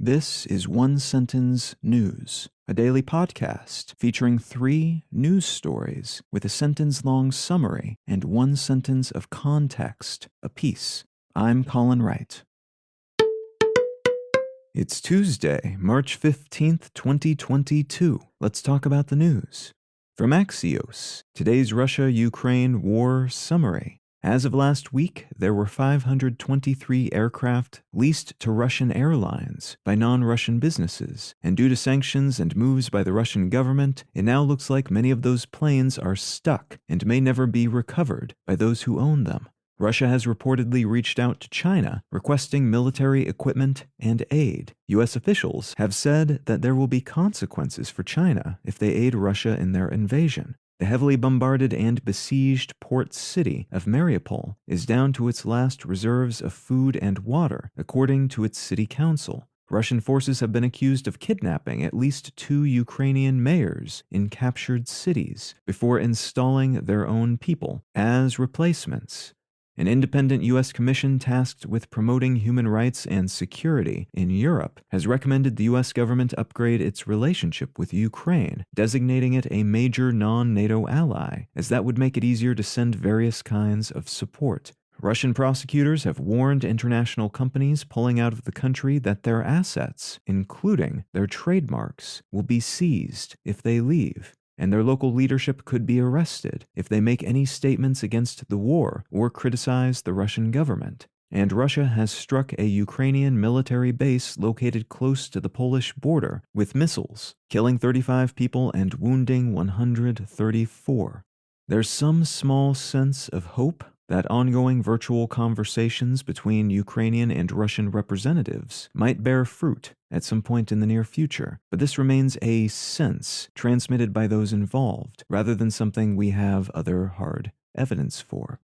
This is One Sentence News, a daily podcast featuring 3 news stories with a sentence-long summary and 1 sentence of context apiece. I'm Colin Wright. It's Tuesday, March 15th, 2022. Let's talk about the news. From Axios, today's Russia-Ukraine war summary. As of last week, there were 523 aircraft leased to Russian airlines by non-Russian businesses, and due to sanctions and moves by the Russian government, it now looks like many of those planes are stuck and may never be recovered by those who own them. Russia has reportedly reached out to China, requesting military equipment and aid. U.S. officials have said that there will be consequences for China if they aid Russia in their invasion. The heavily bombarded and besieged port city of Mariupol is down to its last reserves of food and water, according to its city council. Russian forces have been accused of kidnapping at least 2 Ukrainian mayors in captured cities before installing their own people as replacements. An independent U.S. commission tasked with promoting human rights and security in Europe has recommended the U.S. government upgrade its relationship with Ukraine, designating it a major non-NATO ally, as that would make it easier to send various kinds of support. Russian prosecutors have warned international companies pulling out of the country that their assets, including their trademarks, will be seized if they leave, and their local leadership could be arrested if they make any statements against the war or criticize the Russian government. And Russia has struck a Ukrainian military base located close to the Polish border with missiles, killing 35 people and wounding 134. There's some small sense of hope that ongoing virtual conversations between Ukrainian and Russian representatives might bear fruit at some point in the near future, but this remains a sense transmitted by those involved, rather than something we have other hard evidence for.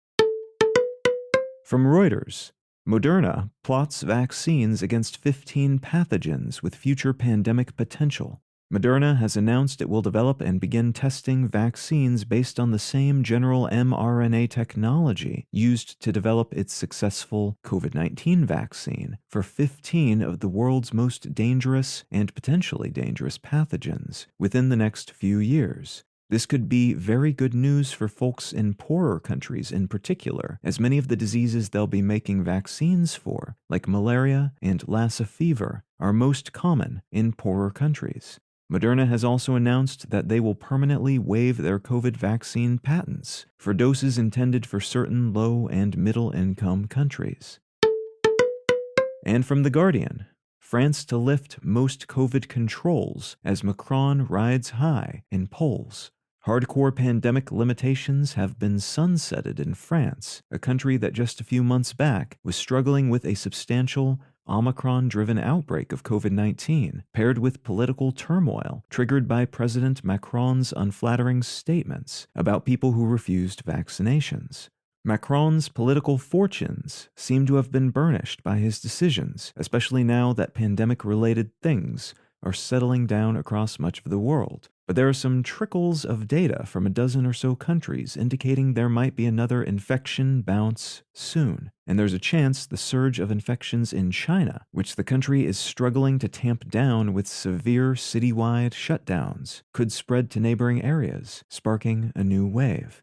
From Reuters, Moderna plots vaccines against 15 pathogens with future pandemic potential. Moderna has announced it will develop and begin testing vaccines based on the same general mRNA technology used to develop its successful COVID-19 vaccine for 15 of the world's most dangerous and potentially dangerous pathogens within the next few years. This could be very good news for folks in poorer countries in particular, as many of the diseases they'll be making vaccines for, like malaria and Lassa fever, are most common in poorer countries. Moderna has also announced that they will permanently waive their COVID vaccine patents for doses intended for certain low- and middle-income countries. And from The Guardian, France to lift most COVID controls as Macron rides high in polls. Hardcore pandemic limitations have been sunsetted in France, a country that just a few months back was struggling with a substantial Omicron-driven outbreak of COVID-19, paired with political turmoil triggered by President Macron's unflattering statements about people who refused vaccinations. Macron's political fortunes seem to have been burnished by his decisions, especially now that pandemic-related things are settling down across much of the world. But there are some trickles of data from a dozen or so countries indicating there might be another infection bounce soon. And there's a chance the surge of infections in China, which the country is struggling to tamp down with severe citywide shutdowns, could spread to neighboring areas, sparking a new wave.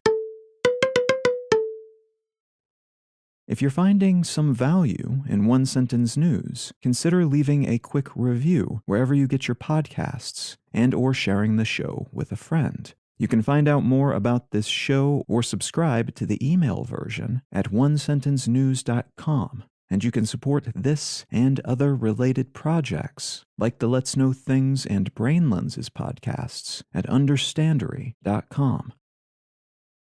If you're finding some value in One Sentence News, consider leaving a quick review wherever you get your podcasts and/or sharing the show with a friend. You can find out more about this show or subscribe to the email version at onesentencenews.com. And you can support this and other related projects, like the Let's Know Things and Brain Lenses podcasts at understandery.com.